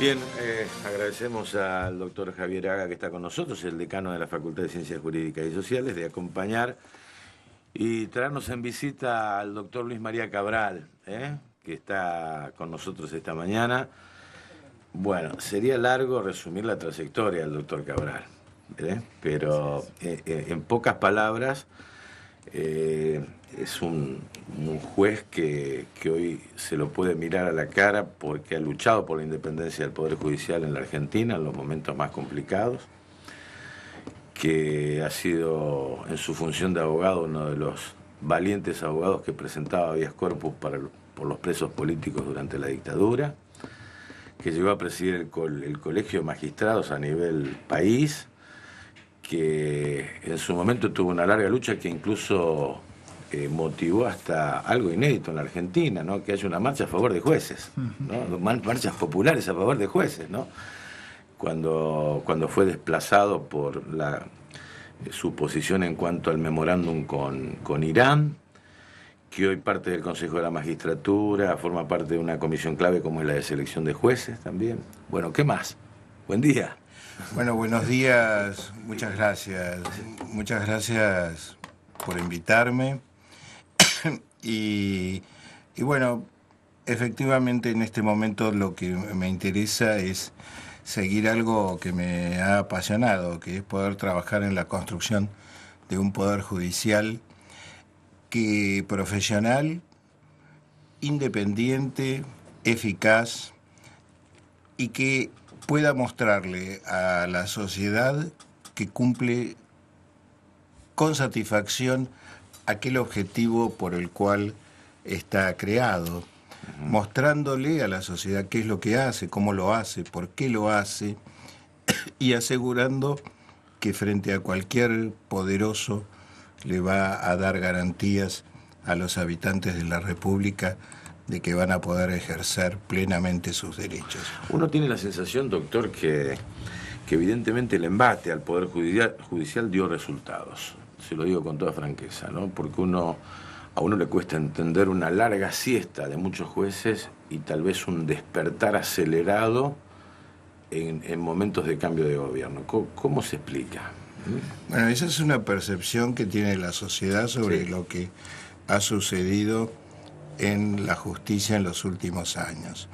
Bien, agradecemos al doctor Javier Haga que está con nosotros, el decano de la Facultad de Ciencias Jurídicas y Sociales, de acompañar y traernos en visita al doctor Luis María Cabral, que está con nosotros esta mañana. Bueno, sería largo resumir la trayectoria del doctor Cabral, pero en pocas palabras es un juez que hoy se lo puede mirar a la cara porque ha luchado por la independencia del Poder Judicial en la Argentina en los momentos más complicados, que ha sido en su función de abogado uno de los valientes abogados que presentaba habeas corpus por los presos políticos durante la dictadura, que llegó a presidir el Colegio de Magistrados a nivel país, que en su momento tuvo una larga lucha que incluso motivó hasta algo inédito en la Argentina, ¿no? Que haya una marcha a favor de jueces, ¿no? Marchas populares a favor de jueces, ¿no? Cuando fue desplazado por su posición en cuanto al memorándum con Irán, que hoy parte del Consejo de la Magistratura, forma parte de una comisión clave como es la de selección de jueces también. Bueno, ¿qué más? Buen día. Bueno, buenos días, muchas gracias. Muchas gracias por invitarme. Y, y bueno, efectivamente en este momento lo que me interesa es seguir algo que me ha apasionado, que es poder trabajar en la construcción de un poder judicial que profesional, independiente, eficaz y que pueda mostrarle a la sociedad que cumple con satisfacción aquel objetivo por el cual está creado, mostrándole a la sociedad qué es lo que hace, cómo lo hace, por qué lo hace, y asegurando que frente a cualquier poderoso le va a dar garantías a los habitantes de la República de que van a poder ejercer plenamente sus derechos. Uno tiene la sensación, doctor, que evidentemente el embate al Poder Judicial dio resultados. Se lo digo con toda franqueza, ¿no? Porque a uno le cuesta entender una larga siesta de muchos jueces y tal vez un despertar acelerado en momentos de cambio de gobierno. ¿Cómo se explica? Bueno, esa es una percepción que tiene la sociedad sobre Sí. lo que ha sucedido en la justicia en los últimos años.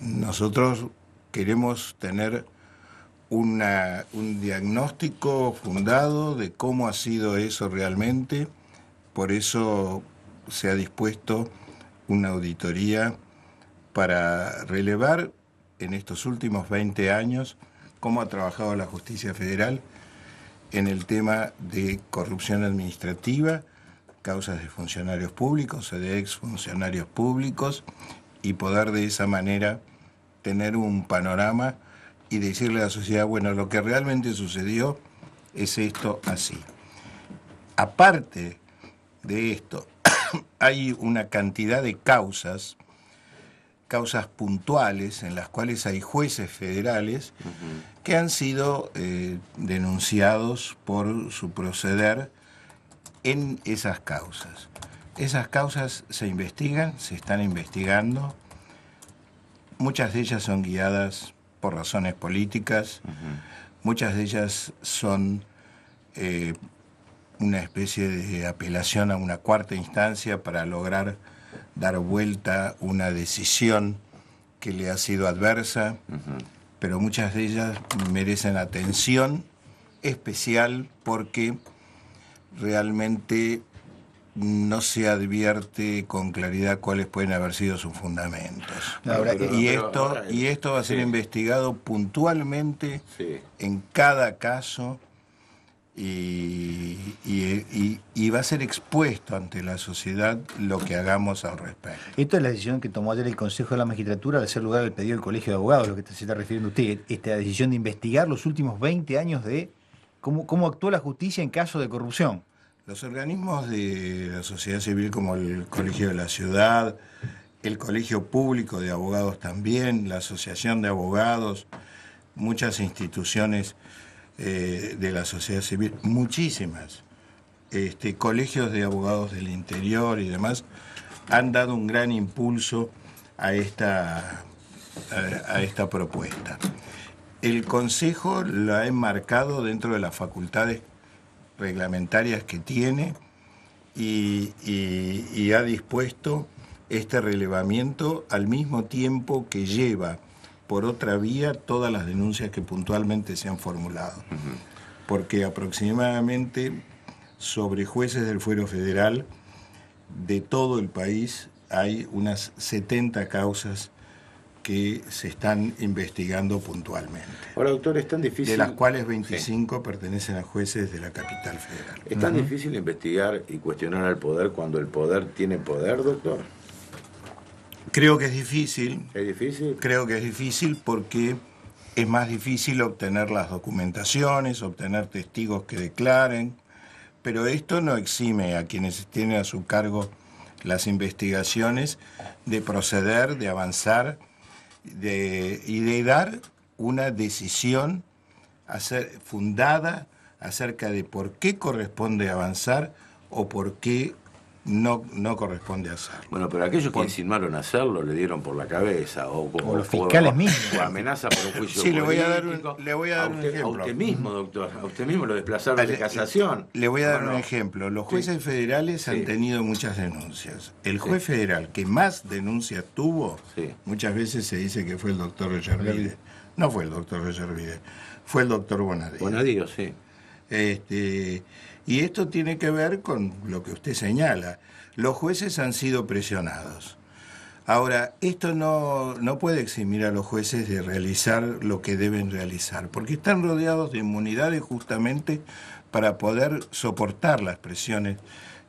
Nosotros queremos tener un diagnóstico fundado de cómo ha sido eso realmente, por eso se ha dispuesto una auditoría para relevar en estos últimos 20 años cómo ha trabajado la justicia federal en el tema de corrupción administrativa, causas de funcionarios públicos o de exfuncionarios públicos, y poder de esa manera tener un panorama y decirle a la sociedad, bueno, lo que realmente sucedió es esto así. Aparte de esto, hay una cantidad de causas puntuales en las cuales hay jueces federales que han sido denunciados por su proceder en esas causas. Esas causas se investigan, se están investigando, muchas de ellas son guiadas por razones políticas, muchas de ellas son una especie de apelación a una cuarta instancia para lograr dar vuelta una decisión que le ha sido adversa, pero muchas de ellas merecen atención especial porque realmente no se advierte con claridad cuáles pueden haber sido sus fundamentos. Ahora, Y esto va a ser investigado puntualmente en cada caso y va a ser expuesto ante la sociedad lo que hagamos al respecto. Esto es la decisión que tomó ayer el Consejo de la Magistratura al hacer lugar al pedido del Colegio de Abogados, lo que se está refiriendo usted, esta decisión de investigar los últimos 20 años de cómo actuó la justicia en caso de corrupción. Los organismos de la sociedad civil como el Colegio de la Ciudad, el Colegio Público de Abogados también, la Asociación de Abogados, muchas instituciones de la sociedad civil, muchísimas, colegios de abogados del interior y demás, han dado un gran impulso a esta a esta propuesta. El Consejo lo ha enmarcado dentro de las facultades reglamentarias que tiene y ha dispuesto este relevamiento al mismo tiempo que lleva por otra vía todas las denuncias que puntualmente se han formulado. Porque aproximadamente sobre jueces del fuero federal de todo el país hay unas 70 causas que se están investigando puntualmente. Ahora, doctor, es tan difícil... De las cuales 25 pertenecen a jueces de la capital federal. ¿Es tan difícil investigar y cuestionar al poder cuando el poder tiene poder, doctor? Creo que es difícil. ¿Es difícil? Creo que es difícil porque es más difícil obtener las documentaciones, obtener testigos que declaren, pero esto no exime a quienes tienen a su cargo las investigaciones de proceder, de avanzar y de dar una decisión fundada acerca de por qué corresponde avanzar o por qué no corresponde hacerlo. Bueno, pero aquellos que insinuaron hacerlo le dieron por la cabeza o los fiscales mismos. O amenaza por un juicio sí, político. le voy a dar un ejemplo. A usted mismo, doctor, a usted mismo lo desplazaron de casación. Le voy a dar un ejemplo. Los jueces federales han tenido muchas denuncias. El juez federal que más denuncias tuvo, muchas veces se dice que fue el doctor Ollarvide. No fue el doctor Ollarvide, fue el doctor Bonadío. Bonadío, sí. Y esto tiene que ver con lo que usted señala. Los jueces han sido presionados. Ahora, esto no puede eximir a los jueces de realizar lo que deben realizar, porque están rodeados de inmunidades justamente para poder soportar las presiones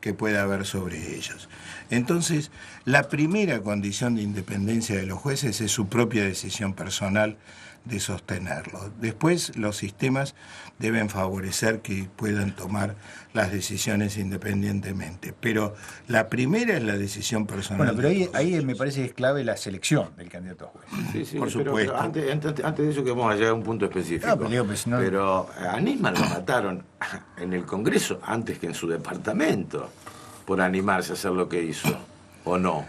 que pueda haber sobre ellos. Entonces, la primera condición de independencia de los jueces es su propia decisión personal de sostenerlo. Después, los sistemas deben favorecer que puedan tomar las decisiones independientemente. Pero la primera es la decisión personal. Bueno, pero ahí me parece que es clave la selección del candidato a juez. Sí, por supuesto. Pero antes de eso que vamos a llegar a un punto específico. Pero a Nisman lo mataron en el Congreso antes que en su departamento por animarse a hacer lo que hizo, ¿o no?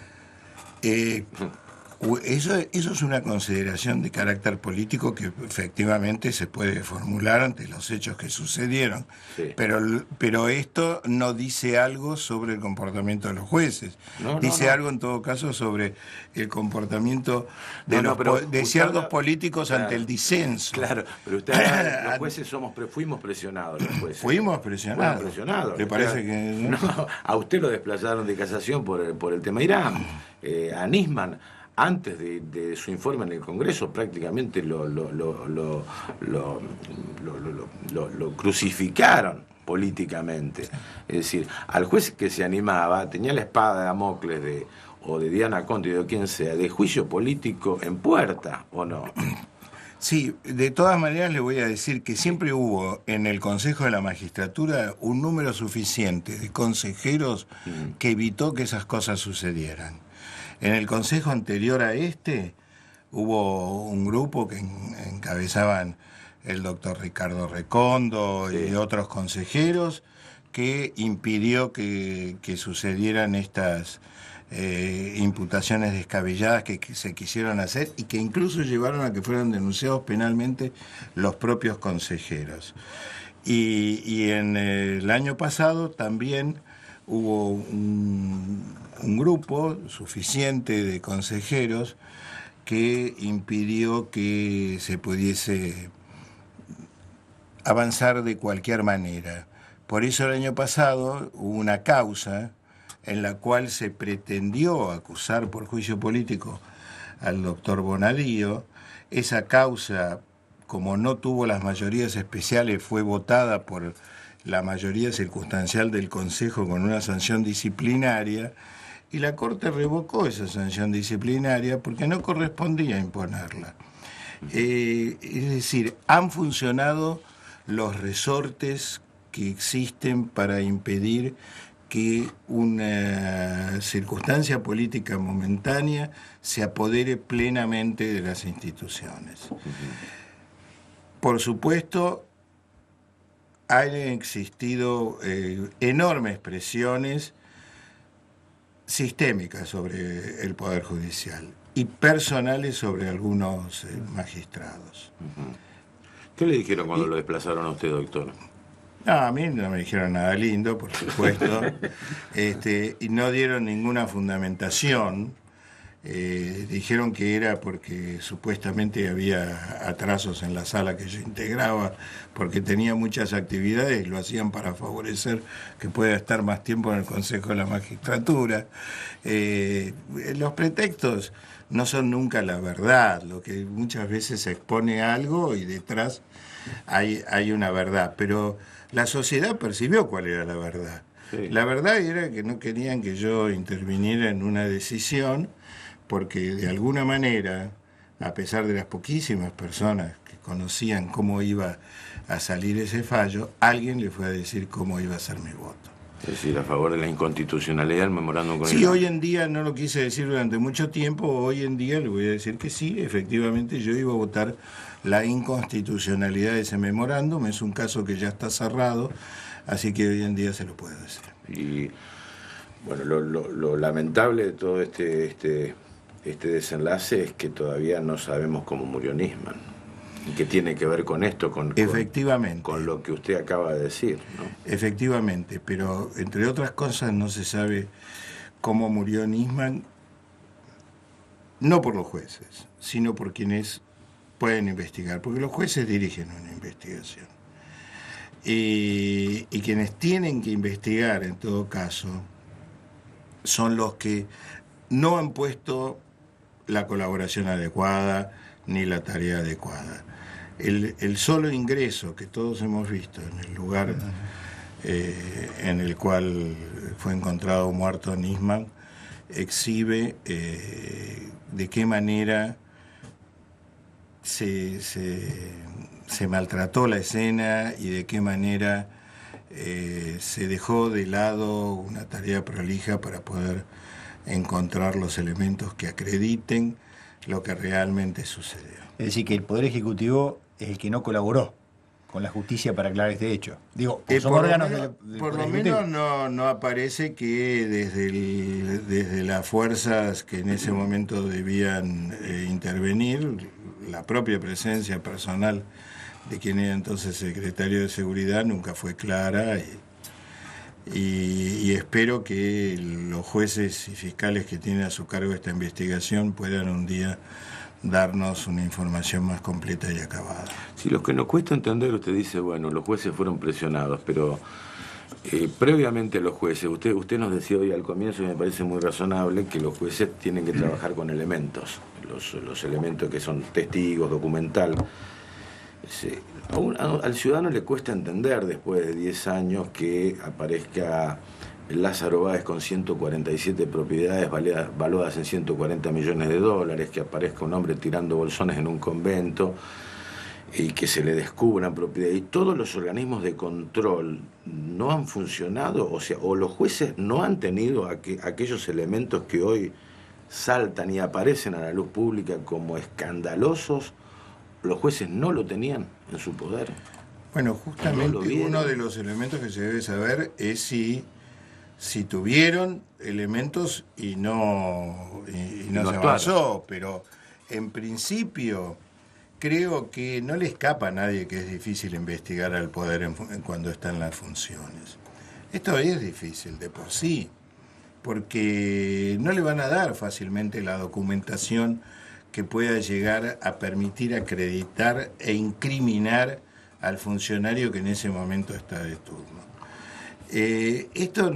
Eso es una consideración de carácter político que efectivamente se puede formular ante los hechos que sucedieron. Sí. Pero esto no dice algo sobre el comportamiento de los jueces. Dice algo en todo caso sobre el comportamiento de ciertos políticos ante el disenso. Claro, pero usted los jueces fuimos presionados. Los jueces. Fuimos presionados. ¿Le parece que no? A usted lo desplazaron de casación por el tema Irán. A Nisman, antes de su informe en el Congreso, prácticamente lo crucificaron políticamente. Es decir, al juez que se animaba tenía la espada de Damocles o de Diana Conti, o de quien sea, de juicio político en puerta, ¿o no? Sí, de todas maneras le voy a decir que siempre hubo en el Consejo de la Magistratura un número suficiente de consejeros que evitó que esas cosas sucedieran. En el consejo anterior a este hubo un grupo que encabezaban el doctor Ricardo Recondo y otros consejeros que impidió que sucedieran estas imputaciones descabelladas que se quisieron hacer y que incluso llevaron a que fueran denunciados penalmente los propios consejeros. Y en el año pasado también hubo un grupo suficiente de consejeros que impidió que se pudiese avanzar de cualquier manera. Por eso el año pasado hubo una causa en la cual se pretendió acusar por juicio político al doctor Bonadío. Esa causa, como no tuvo las mayorías especiales, fue votada por la mayoría circunstancial del Consejo con una sanción disciplinaria, y la Corte revocó esa sanción disciplinaria porque no correspondía imponerla. Es decir, han funcionado los resortes que existen para impedir que una circunstancia política momentánea se apodere plenamente de las instituciones. Por supuesto, han existido enormes presiones sistémicas sobre el Poder Judicial. y personales sobre algunos magistrados. ¿Qué le dijeron cuando lo desplazaron a usted, doctor? No, a mí no me dijeron nada lindo, por supuesto, y no dieron ninguna fundamentación. Dijeron que era porque supuestamente había atrasos en la sala que yo integraba, porque tenía muchas actividades y lo hacían para favorecer que pueda estar más tiempo en el Consejo de la Magistratura. Los pretextos no son nunca la verdad, lo que muchas veces se expone algo y detrás hay una verdad, pero la sociedad percibió cuál era la verdad. Sí. La verdad era que no querían que yo interviniera en una decisión, porque de alguna manera, a pesar de las poquísimas personas que conocían cómo iba a salir ese fallo, alguien le fue a decir cómo iba a ser mi voto. Es decir, a favor de la inconstitucionalidad del memorándum con Sí, hoy en día, no lo quise decir durante mucho tiempo, hoy en día le voy a decir que sí, efectivamente yo iba a votar la inconstitucionalidad de ese memorándum, es un caso que ya está cerrado, así que hoy en día se lo puedo decir. Y bueno, lo lamentable de todo este desenlace es que todavía no sabemos cómo murió Nisman. Y que tiene que ver con esto, efectivamente, con lo que usted acaba de decir, ¿no? Efectivamente, pero entre otras cosas no se sabe cómo murió Nisman, no por los jueces, sino por quienes pueden investigar, porque los jueces dirigen una investigación. Y quienes tienen que investigar, en todo caso, son los que no han puesto la colaboración adecuada ni la tarea adecuada. El solo ingreso que todos hemos visto en el lugar en el cual fue encontrado muerto Nisman exhibe de qué manera se maltrató la escena y de qué manera se dejó de lado una tarea prolija para poder encontrar los elementos que acrediten lo que realmente sucedió. Es decir, que el Poder Ejecutivo es el que no colaboró con la justicia para aclarar este hecho. Digo, son órganos por lo menos no aparece que desde las fuerzas que en ese momento debían intervenir, la propia presencia personal de quien era entonces secretario de Seguridad nunca fue clara y espero que los jueces y fiscales que tienen a su cargo esta investigación puedan un día darnos una información más completa y acabada. Sí, lo que nos cuesta entender, usted dice, bueno, los jueces fueron presionados, pero previamente a los jueces, usted nos decía hoy al comienzo, y me parece muy razonable, que los jueces tienen que trabajar con elementos, los elementos que son testigos, documental. Al ciudadano le cuesta entender, después de 10 años, que aparezca Lázaro Báez con 147 propiedades valuadas en 140 millones de dólares, que aparezca un hombre tirando bolsones en un convento y que se le descubran propiedades. Y todos los organismos de control no han funcionado, o los jueces no han tenido aquellos elementos que hoy saltan y aparecen a la luz pública como escandalosos. Los jueces no lo tenían en su poder. Bueno, justamente uno de los elementos que se debe saber es si tuvieron elementos y no se avanzó, pero en principio creo que no le escapa a nadie que es difícil investigar al poder cuando está en las funciones. Esto es difícil de por sí, porque no le van a dar fácilmente la documentación que pueda llegar a permitir acreditar e incriminar al funcionario que en ese momento está de turno. Esto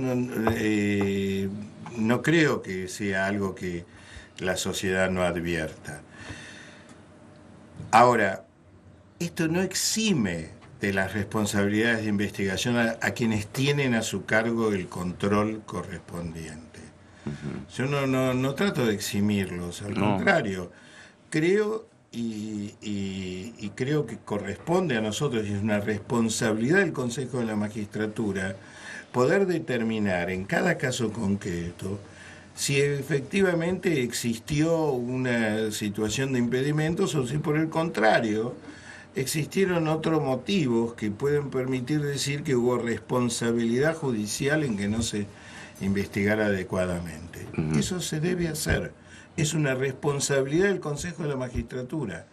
no creo que sea algo que la sociedad no advierta. Ahora, esto no exime de las responsabilidades de investigación a quienes tienen a su cargo el control correspondiente. Yo no trato de eximirlos, al contrario, creo y creo que corresponde a nosotros, y es una responsabilidad del Consejo de la Magistratura, poder determinar en cada caso concreto si efectivamente existió una situación de impedimentos o si por el contrario existieron otros motivos que pueden permitir decir que hubo responsabilidad judicial en que no se investigara adecuadamente. Eso se debe hacer. es una responsabilidad del Consejo de la Magistratura.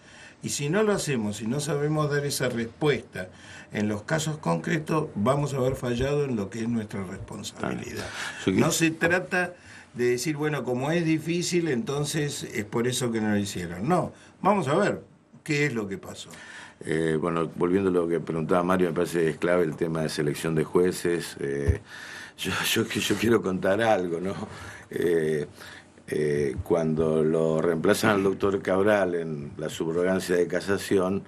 Y si no lo hacemos, si no sabemos dar esa respuesta en los casos concretos, vamos a haber fallado en lo que es nuestra responsabilidad. No se trata de decir, bueno, como es difícil, entonces es por eso que no lo hicieron. No, vamos a ver qué es lo que pasó. Bueno, volviendo a lo que preguntaba Mario, me parece que es clave el tema de selección de jueces. Yo quiero contar algo, ¿no? Cuando lo reemplazan al doctor Cabral en la subrogancia de casación,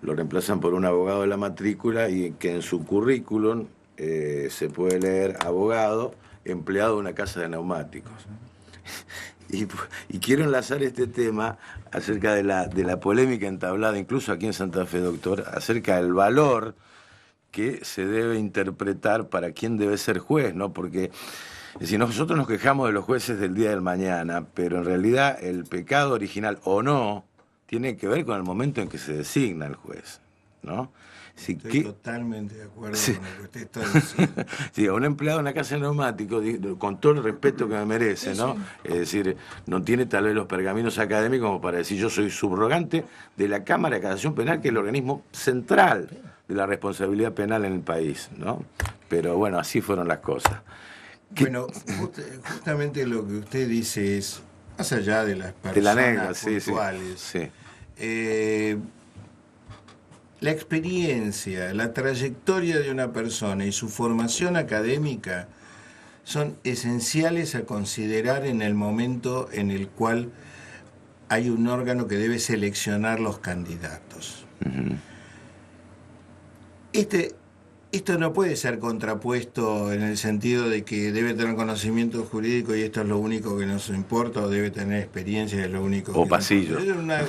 lo reemplazan por un abogado de la matrícula y que en su currículum se puede leer abogado, empleado de una casa de neumáticos. Y quiero enlazar este tema acerca de la polémica entablada, incluso aquí en Santa Fe, doctor, acerca del valor que se debe interpretar para quién debe ser juez, ¿no? Porque si nosotros nos quejamos de los jueces del día del mañana, pero en realidad el pecado original o no tiene que ver con el momento en que se designa el juez, ¿no? Estoy totalmente de acuerdo con lo que usted está diciendo. Sí, un empleado de una casa de neumáticos, con todo el respeto que me merece, ¿no? Es decir, no tiene tal vez los pergaminos académicos como para decir yo soy subrogante de la Cámara de Casación Penal, que es el organismo central de la responsabilidad penal en el país, ¿no? Pero bueno, así fueron las cosas. Bueno, justamente lo que usted dice es, más allá de las personas de la negra, puntuales, sí. La experiencia, la trayectoria de una persona y su formación académica son esenciales a considerar en el momento en el cual hay un órgano que debe seleccionar los candidatos. Uh-huh. Esto no puede ser contrapuesto en el sentido de que debe tener conocimiento jurídico y esto es lo único que nos importa, o debe tener experiencia y es lo único que o pasillo. Es una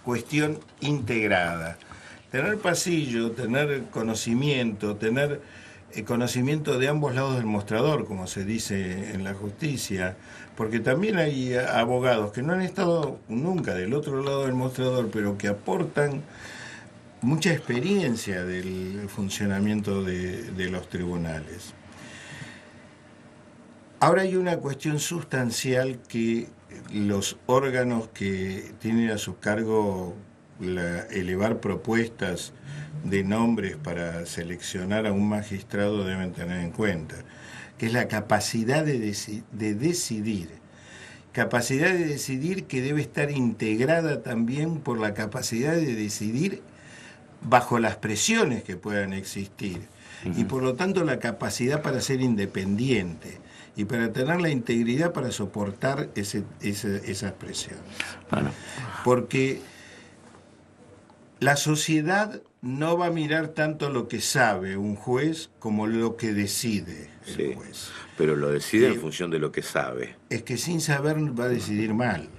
cuestión integrada. Tener pasillo, tener conocimiento de ambos lados del mostrador, como se dice en la justicia, porque también hay abogados que no han estado nunca del otro lado del mostrador, pero que aportan mucha experiencia del funcionamiento de los tribunales. Ahora hay una cuestión sustancial que los órganos que tienen a su cargo elevar propuestas de nombres para seleccionar a un magistrado deben tener en cuenta, que es la capacidad de decidir. Capacidad de decidir que debe estar integrada también por la capacidad de decidir bajo las presiones que puedan existir, y por lo tanto la capacidad para ser independiente y para tener la integridad para soportar esas presiones. Bueno. Porque la sociedad no va a mirar tanto lo que sabe un juez como lo que decide el juez. Pero lo decide en función de lo que sabe. Es que sin saber va a decidir mal.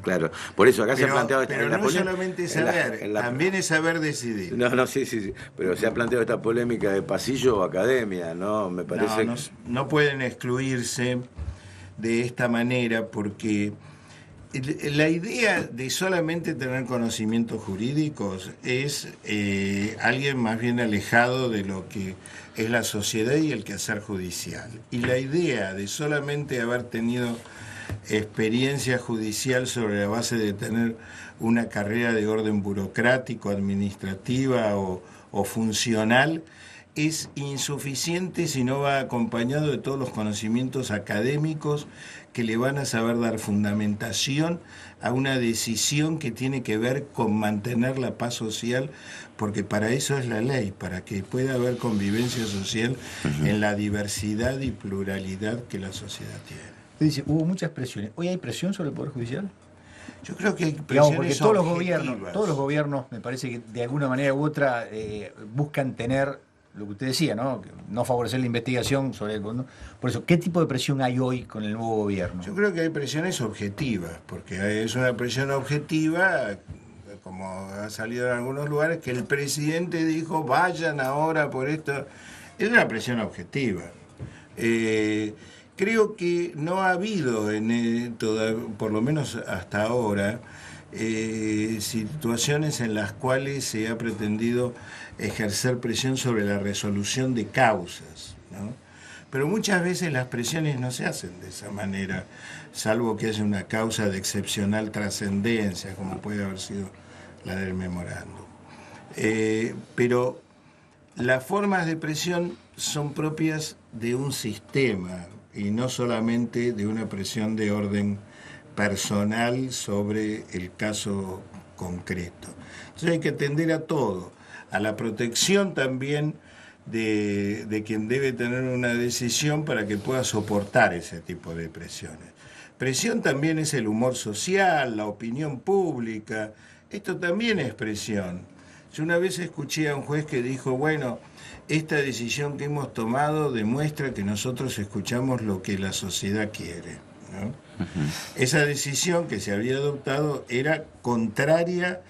Claro, por eso acá se ha planteado... Pero no solamente saber, también es saber decidir. No, sí. Pero se ha planteado esta polémica de pasillo o academia, ¿no? Me parece... No pueden excluirse de esta manera porque la idea de solamente tener conocimientos jurídicos es alguien más bien alejado de lo que es la sociedad y el quehacer judicial. Y la idea de solamente haber tenido experiencia judicial sobre la base de tener una carrera de orden burocrático, administrativa o funcional es insuficiente si no va acompañado de todos los conocimientos académicos que le van a saber dar fundamentación a una decisión que tiene que ver con mantener la paz social, porque para eso es la ley, para que pueda haber convivencia social en la diversidad y pluralidad que la sociedad tiene. Usted dice, hubo muchas presiones. ¿Hoy hay presión sobre el Poder Judicial? Yo creo que hay presiones porque todos los gobiernos, me parece que de alguna manera u otra buscan tener lo que usted decía, ¿no? No favorecer la investigación sobre el... Por eso, ¿qué tipo de presión hay hoy con el nuevo gobierno? Yo creo que hay presiones objetivas, porque es una presión objetiva, como ha salido en algunos lugares, que el presidente dijo, vayan ahora por esto. Es una presión objetiva. Creo que no ha habido, por lo menos hasta ahora, situaciones en las cuales se ha pretendido ejercer presión sobre la resolución de causas, ¿no? Pero muchas veces las presiones no se hacen de esa manera, salvo que haya una causa de excepcional trascendencia, como puede haber sido la del memorando. Pero las formas de presión son propias de un sistema y no solamente de una presión de orden personal sobre el caso concreto. Entonces hay que atender a todo, a la protección también de quien debe tener una decisión para que pueda soportar ese tipo de presiones. Presión también es el humor social, la opinión pública, esto también es presión. Yo una vez escuché a un juez que dijo, bueno, esta decisión que hemos tomado demuestra que nosotros escuchamos lo que la sociedad quiere, ¿no? Esa decisión que se había adoptado era contraria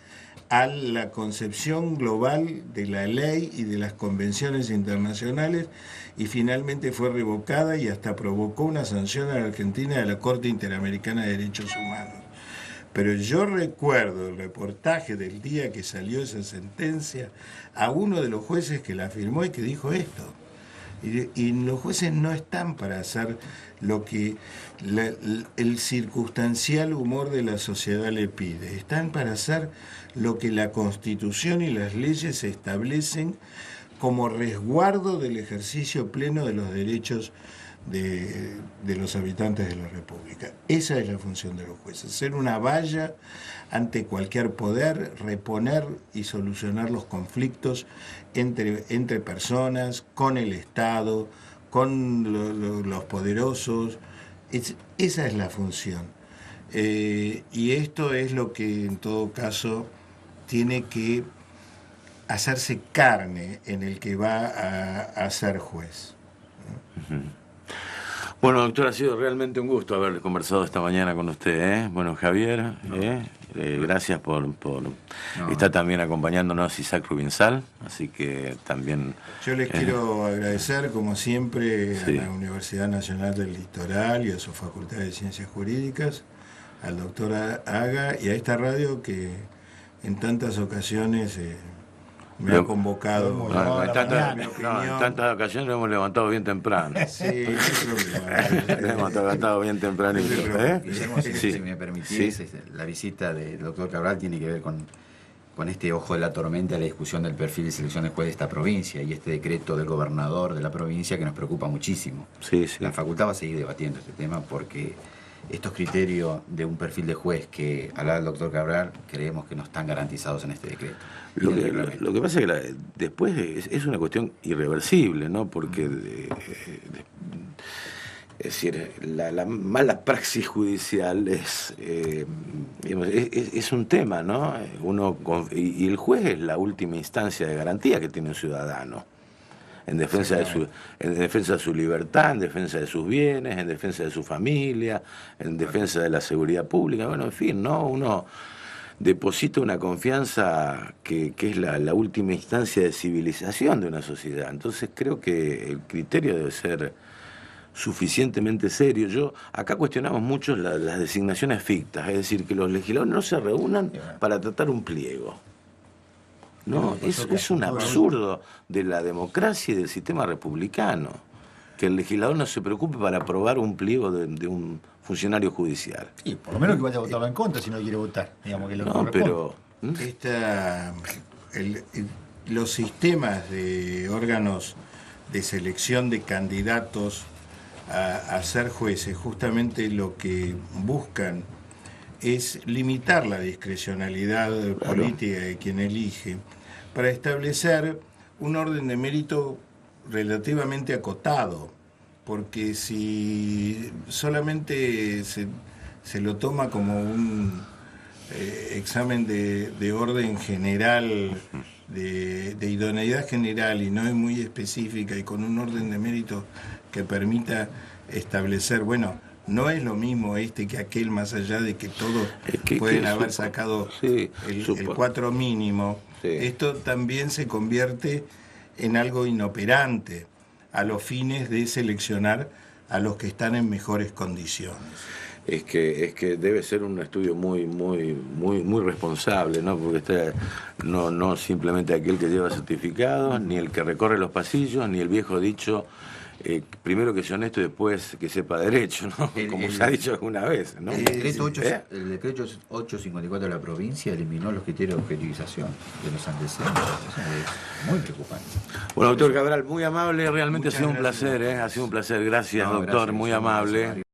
a la concepción global de la ley y de las convenciones internacionales y finalmente fue revocada y hasta provocó una sanción a la Argentina de la Corte Interamericana de Derechos Humanos. Pero yo recuerdo el reportaje del día que salió esa sentencia a uno de los jueces que la firmó y que dijo esto. Y los jueces no están para hacer lo que el circunstancial humor de la sociedad le pide. Están para hacer lo que la Constitución y las leyes establecen como resguardo del ejercicio pleno de los derechos de los habitantes de la República. Esa es la función de los jueces, ser una valla ante cualquier poder, reponer y solucionar los conflictos entre personas, con el Estado, con los poderosos. Esa es la función. Y esto es lo que en todo caso tiene que hacerse carne en el que va a ser juez, ¿no? Bueno, doctor, ha sido realmente un gusto haber conversado esta mañana con usted, ¿eh? Bueno, Javier, gracias por estar también acompañándonos, Isaac Rubinsal, así que también... Yo les quiero agradecer, como siempre, a la Universidad Nacional del Litoral y a su Facultad de Ciencias Jurídicas, al doctor Haga y a esta radio que en tantas ocasiones... me ha convocado. En tantas ocasiones lo hemos levantado bien temprano. Sí, no hay problema. Lo hemos levantado bien tempranito. Guillermo, si me permitís, la visita del doctor Cabral tiene que ver con este ojo de la tormenta, la discusión del perfil de selección de juez de esta provincia y este decreto del gobernador de la provincia que nos preocupa muchísimo. La facultad va a seguir debatiendo este tema porque estos criterios de un perfil de juez que hablaba el doctor Cabral creemos que no están garantizados en este decreto. Lo que pasa es que después es una cuestión irreversible, ¿no? Porque es decir, la mala praxis judicial es un tema, ¿no? Y el juez es la última instancia de garantía que tiene un ciudadano. En defensa de su libertad, en defensa de sus bienes, en defensa de su familia, en defensa de la seguridad pública, bueno, en fin, ¿no? Uno deposita una confianza que es la última instancia de civilización de una sociedad. Entonces creo que el criterio debe ser suficientemente serio. Acá cuestionamos mucho las designaciones fictas, es decir, que los legisladores no se reúnan para tratar un pliego. No, es un absurdo de la democracia y del sistema republicano, que el legislador no se preocupe para aprobar un pliego de un funcionario judicial. Sí, por lo menos que vaya a votarlo en contra si no quiere votar. Digamos que los sistemas de órganos de selección de candidatos a ser jueces, justamente lo que buscan es limitar la discrecionalidad política de quien elige para establecer un orden de mérito relativamente acotado, porque si solamente se lo toma como un examen de orden general, de idoneidad general y no es muy específica y con un orden de mérito que permita establecer, bueno, no es lo mismo que aquel, más allá de que todos pueden haber sacado el 4 mínimo. Sí. Esto también se convierte en algo inoperante a los fines de seleccionar a los que están en mejores condiciones. Es que debe ser un estudio muy responsable, ¿no? Porque no simplemente aquel que lleva certificados, ni el que recorre los pasillos, ni el viejo dicho primero que sea honesto y después que sepa derecho, ¿no? Como se ha dicho alguna vez, ¿no? El decreto 854 de la provincia eliminó los criterios de objetivización de los antecedentes. Es muy preocupante. Bueno, doctor Cabral, muy amable, realmente ha sido un placer, ha sido un placer. Gracias, doctor, muy amable.